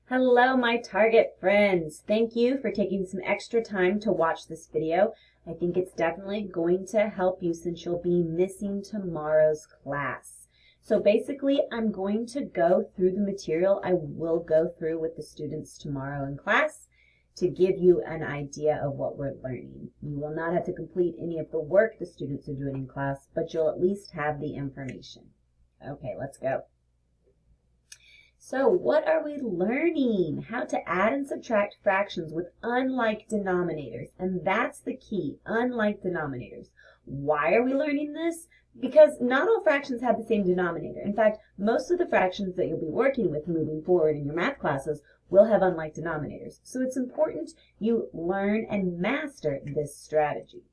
Hello, my target friends. Thank you for taking some extra time to watch this video. I think it's definitely going to help you since you'll be missing tomorrow's class. So basically, I'm going to go through the material I will go through with the students tomorrow in class to give you an idea of what we're learning. You will not have to complete any of the work the students are doing in class, but you'll at least have the information. Okay, let's go. So what are we learning? How to add and subtract fractions with unlike denominators. And that's the key, unlike denominators. Why are we learning this? Because not all fractions have the same denominator. In fact, most of the fractions that you'll be working with moving forward in your math classes will have unlike denominators. So it's important you learn and master this strategy.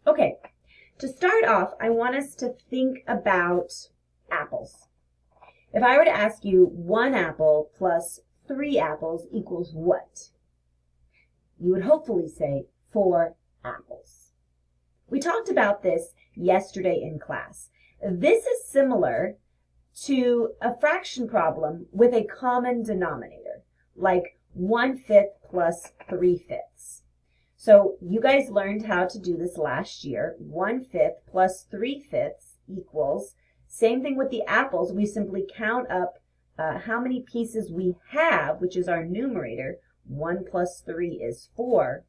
Okay, to start off, I want us to think about apples. If I were to ask you 1 apple plus 3 apples equals what? You would hopefully say 4 apples. We talked about this yesterday in class. This is similar to a fraction problem with a common denominator, like 1/5 plus 3/5. So you guys learned how to do this last year. 1/5 plus 3/5 equals, same thing with the apples, we simply count up how many pieces we have, which is our numerator. 1 plus 3 is 4.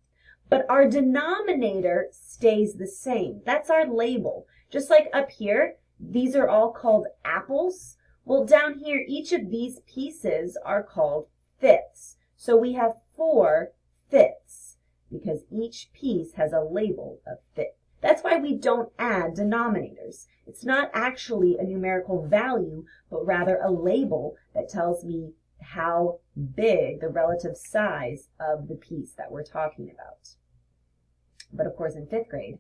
But our denominator stays the same. That's our label. Just like up here, these are all called apples. Well, down here, each of these pieces are called fifths. So we have 4 fifths because each piece has a label of fifth. That's why we don't add denominators. It's not actually a numerical value, but rather a label that tells me how big the relative size of the piece that we're talking about. But of course, in 5th grade,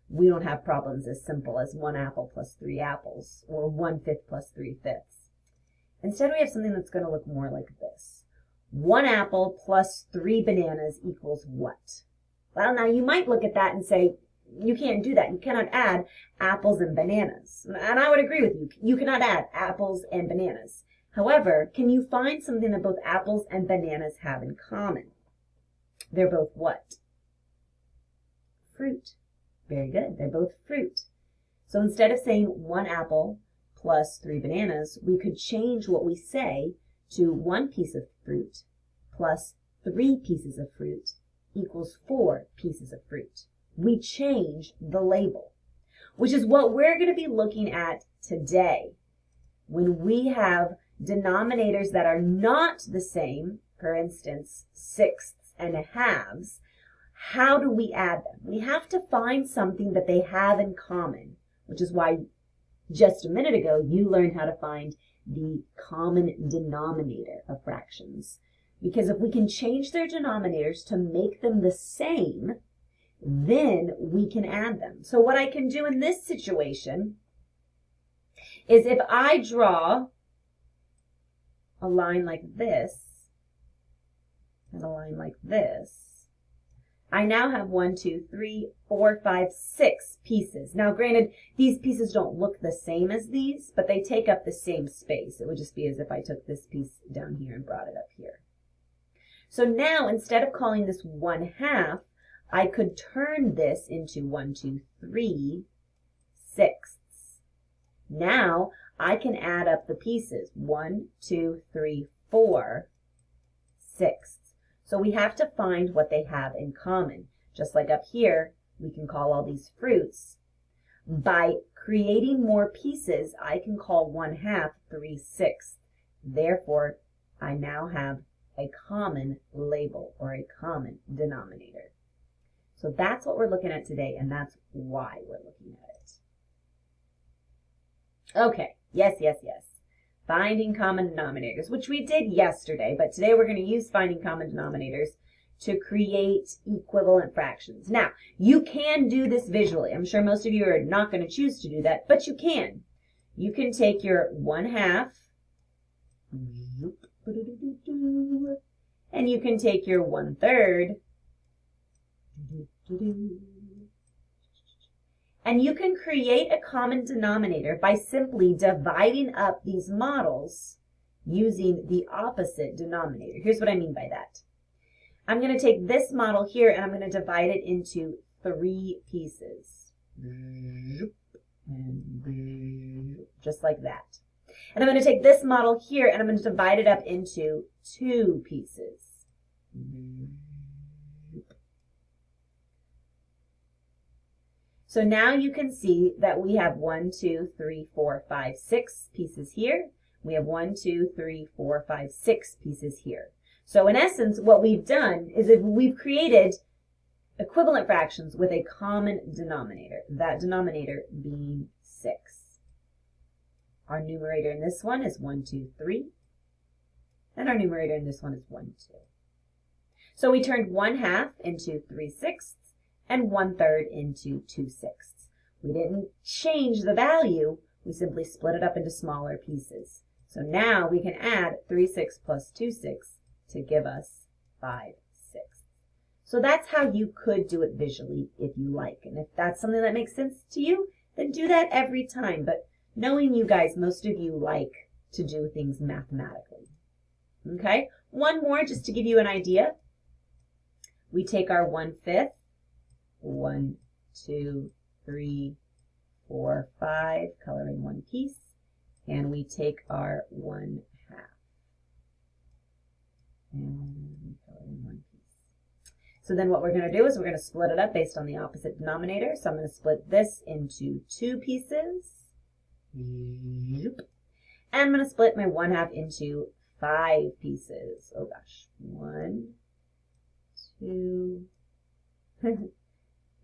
we don't have problems as simple as 1 apple plus 3 apples or 1/5 plus 3/5. Instead, we have something that's going to look more like this. 1 apple plus 3 bananas equals what? Well, now you might look at that and say, you can't do that. You cannot add apples and bananas. And I would agree with you. You cannot add apples and bananas. However, can you find something that both apples and bananas have in common? They're both what? Fruit. Very good. They're both fruit. So instead of saying 1 apple plus 3 bananas, we could change what we say to 1 piece of fruit plus 3 pieces of fruit equals 4 pieces of fruit. We change the label, which is what we're going to be looking at today. When we have denominators that are not the same, for instance, sixths and halves, how do we add them? We have to find something that they have in common, which is why just a minute ago you learned how to find the common denominator of fractions. Because if we can change their denominators to make them the same, then we can add them. So what I can do in this situation is if I draw a line like this and a line like this, I now have 1, 2, 3, 4, 5, 6 pieces. Now granted, these pieces don't look the same as these, but they take up the same space. It would just be as if I took this piece down here and brought it up here. So now instead of calling this 1/2, I could turn this into 1, 2, 3 sixths. Now I can add up the pieces. 1, 2, 3, 4 sixths. So we have to find what they have in common. Just like up here, we can call all these fruits. By creating more pieces, I can call 1/2 3 sixths. Therefore, I now have a common label or a common denominator. So that's what we're looking at today, and that's why we're looking at it. Okay, yes. Finding common denominators, which we did yesterday, but today we're going to use finding common denominators to create equivalent fractions. Now, you can do this visually. I'm sure most of you are not going to choose to do that, but you can. You can take your 1/2, and you can take your 1/3, and you can create a common denominator by simply dividing up these models using the opposite denominator. Here's what I mean by that. I'm going to take this model here and I'm going to divide it into 3 pieces. Just like that. And I'm going to take this model here and I'm going to divide it up into 2 pieces. So now you can see that we have 1, 2, 3, 4, 5, 6 pieces here. We have 1, 2, 3, 4, 5, 6 pieces here. So in essence, what we've done is if we've created equivalent fractions with a common denominator, that denominator being 6. Our numerator in this one is 1, 2, 3, and our numerator in this one is 1, 2. So we turned 1/2 into 3/6 and 1/3 into 2/6. We didn't change the value, we simply split it up into smaller pieces. So now we can add 3/6 plus 2/6 to give us 5/6. So that's how you could do it visually if you like. And if that's something that makes sense to you, then do that every time. But knowing you guys, most of you like to do things mathematically. Okay? One more just to give you an idea. We take our 1/5, 1, 2, 3, 4, 5, coloring one piece, and we take our 1/2 and coloring one piece. So then what we're going to do is we're going to split it up based on the opposite denominator. So I'm going to split this into 2 pieces. And I'm going to split my 1/2 into 5 pieces. Oh gosh. 1, 2,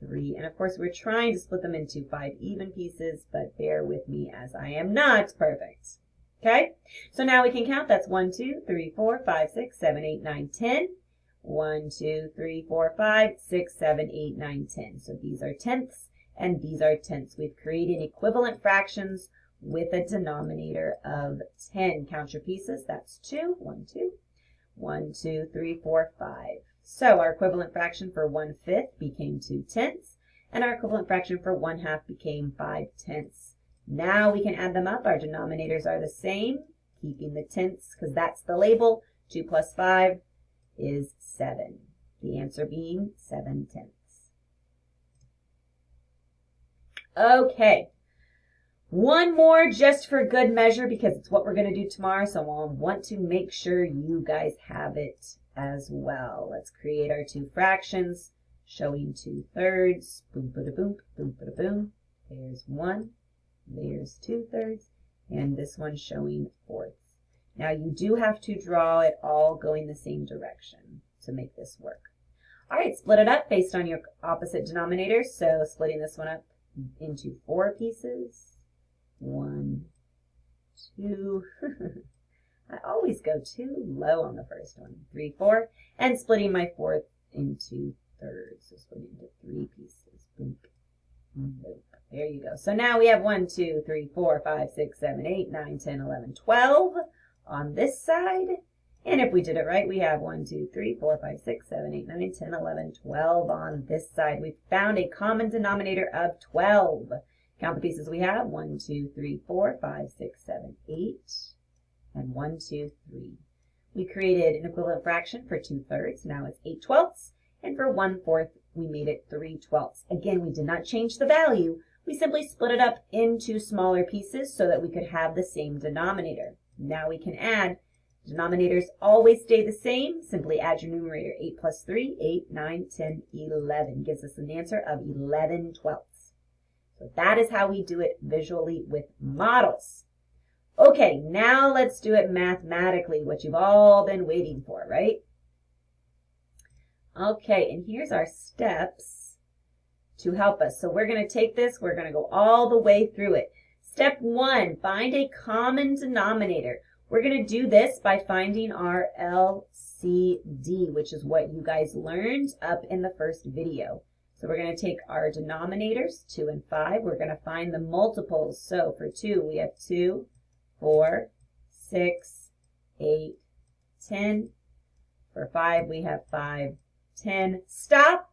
3. And of course we're trying to split them into 5 even pieces, but bear with me as I am not perfect. Okay? So now we can count. That's 1, 2, 3, 4, 5, 6, 7, 8, 9, 10. 1, 2, 3, 4, 5, 6, 7, 8, 9, 10. So these are tenths and these are tenths. We've created equivalent fractions with a denominator of 10. Count your pieces. That's 2. 1, 2. 1, 2, 3, 4, 5. So our equivalent fraction for 1/5 became 2/10, and our equivalent fraction for 1/2 became 5/10. Now we can add them up. Our denominators are the same, keeping the tenths because that's the label. 2 plus 5 is 7. The answer being 7/10. Okay. One more just for good measure because it's what we're going to do tomorrow, so I want to make sure you guys have it as well. Let's create our 2 fractions showing 2/3. Boom, bada boom, boom, bada boom. There's 1, there's 2/3, and this one showing 4ths. Now you do have to draw it all going the same direction to make this work. All right, split it up based on your opposite denominators. So splitting this one up into 4 pieces. 1, 2, I always go too low on the first one. 3, 4, and splitting my 4th into thirds. So splitting into 3 pieces. Boom, boom. There you go. So now we have 1, 2, 3, 4, 5, 6, 7, 8, 9, 10, 11, 12 on this side. And if we did it right, we have 1, 2, 3, 4, 5, 6, 7, 8, 9, 10, 11, 12 on this side. We've found a common denominator of 12. Count the pieces we have. 1, 2, 3, 4, 5, 6, 7, 8, and 1, 2, 3. We created an equivalent fraction for 2/3. Now it's 8/12, and for 1/4, we made it 3/12. Again, we did not change the value. We simply split it up into smaller pieces so that we could have the same denominator. Now we can add. Denominators always stay the same. Simply add your numerator. 8 plus 3, 8, 9, 10, 11. Gives us an answer of 11/12. So that is how we do it visually with models. Okay, now let's do it mathematically, what you've all been waiting for, right? Okay, and here's our steps to help us. So we're going to take this, we're going to go all the way through it. Step 1, find a common denominator. We're going to do this by finding our LCD, which is what you guys learned up in the first video. So we're going to take our denominators, 2 and 5. We're going to find the multiples. So for 2, we have 2, 4, 6, 8, 10. For 5, we have 5, 10. Stop.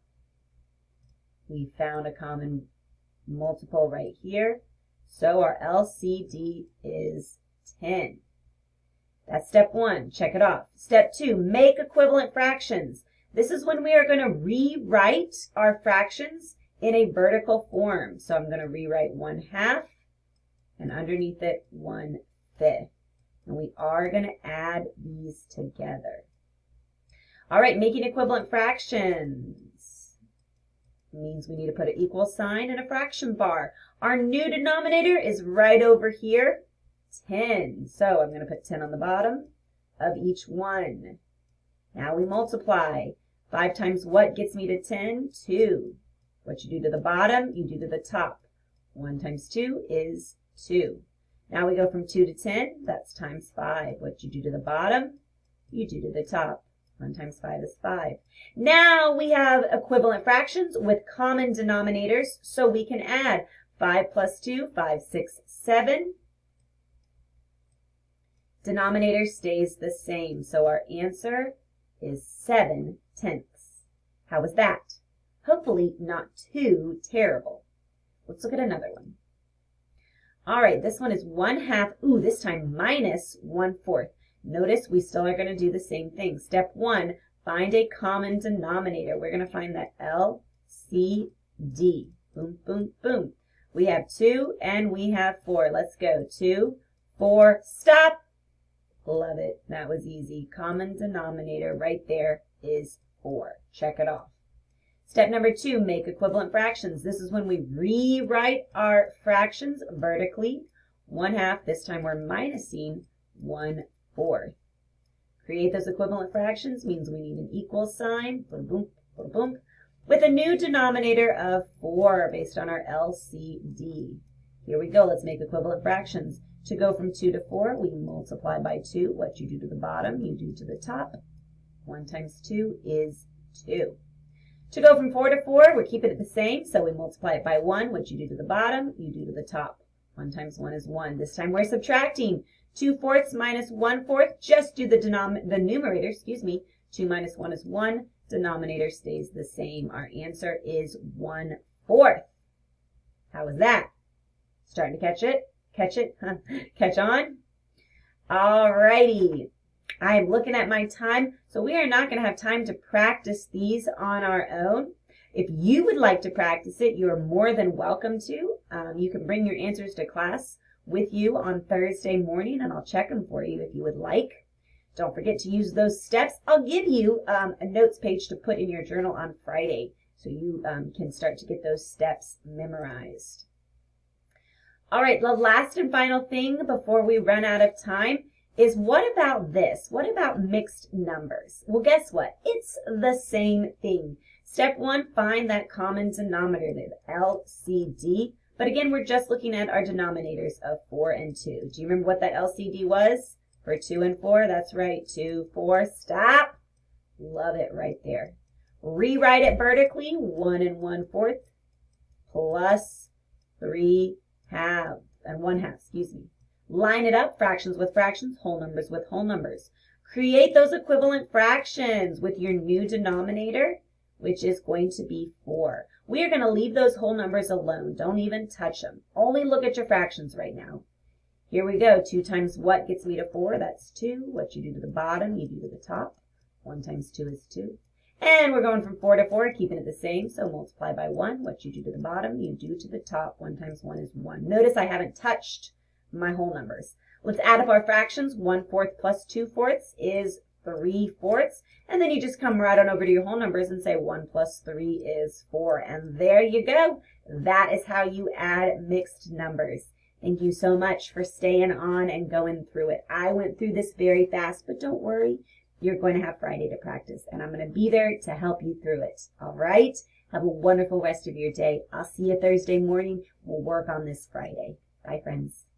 We found a common multiple right here. So our LCD is 10. That's step 1. Check it off. Step 2, make equivalent fractions. This is when we are going to rewrite our fractions in a vertical form. So I'm going to rewrite 1/2 and underneath it 1/5. And we are going to add these together. All right, making equivalent fractions means we need to put an equal sign and a fraction bar. Our new denominator is right over here, 10. So I'm going to put 10 on the bottom of each one. Now we multiply. 5 times what gets me to 10? 2. What you do to the bottom, you do to the top. 1 times 2 is 2. Now we go from 2 to 10. That's times 5. What you do to the bottom, you do to the top. 1 times 5 is 5. Now we have equivalent fractions with common denominators, so we can add 5 plus 2, 5, 6, 7. Denominator stays the same, so our answer is 7/10. How was that? Hopefully not too terrible. Let's look at another one. All right, this one is 1/2. Ooh, this time minus 1/4. Notice we still are going to do the same thing. Step 1, find a common denominator. We're going to find that LCD. Boom, boom, boom. We have 2 and we have 4. Let's go. 2, 4, stop. Love it. That was easy. Common denominator right there is 4. Check it off. Step number 2, make equivalent fractions. This is when we rewrite our fractions vertically. 1/2. This time we're minusing 1/4. Create those equivalent fractions means we need an equal sign, boom, boom, boom, boom, with a new denominator of 4 based on our LCD. Here we go. Let's make equivalent fractions. To go from 2 to 4, we multiply by 2. What you do to the bottom, you do to the top. 1 times 2 is 2. To go from 4 to 4, we're keeping it the same, so we multiply it by 1. What you do to the bottom, you do to the top. 1 times 1 is 1. This time we're subtracting. 2/4 minus 1/4, just do the numerator, 2 minus 1 is 1. Denominator stays the same. Our answer is 1/4. How was that? Starting to catch it? Catch on? All righty. I'm looking at my time, so we are not going to have time to practice these on our own. If you would like to practice it, you are more than welcome to. You can bring your answers to class with you on Thursday morning, and I'll check them for you if you would like. Don't forget to use those steps. I'll give you a notes page to put in your journal on Friday, so you can start to get those steps memorized. All right, the last and final thing before we run out of time is, what about this? What about mixed numbers? Well, guess what? It's the same thing. Step 1, find that common denominator, the LCD. But again, we're just looking at our denominators of 4 and 2. Do you remember what that LCD was for 2 and 4? That's right, 2, 4, stop. Love it right there. Rewrite it vertically, 1 and 1/4 plus 3 1/2. Line it up, fractions with fractions, whole numbers with whole numbers. Create those equivalent fractions with your new denominator, which is going to be 4. We are going to leave those whole numbers alone. Don't even touch them. Only look at your fractions right now. Here we go. 2 times what gets me to 4? That's 2. What you do to the bottom, you do to the top. 1 times 2 is 2. And we're going from 4 to 4, keeping it the same. So multiply by 1. What you do to the bottom, you do to the top. 1 times 1 is 1. Notice I haven't touched my whole numbers. Let's add up our fractions. 1/4 plus 2/4 is 3/4. And then you just come right on over to your whole numbers and say 1 plus 3 is 4. And there you go. That is how you add mixed numbers. Thank you so much for staying on and going through it. I went through this very fast, but don't worry. You're going to have Friday to practice, and I'm going to be there to help you through it. All right? Have a wonderful rest of your day. I'll see you Thursday morning. We'll work on this Friday. Bye, friends.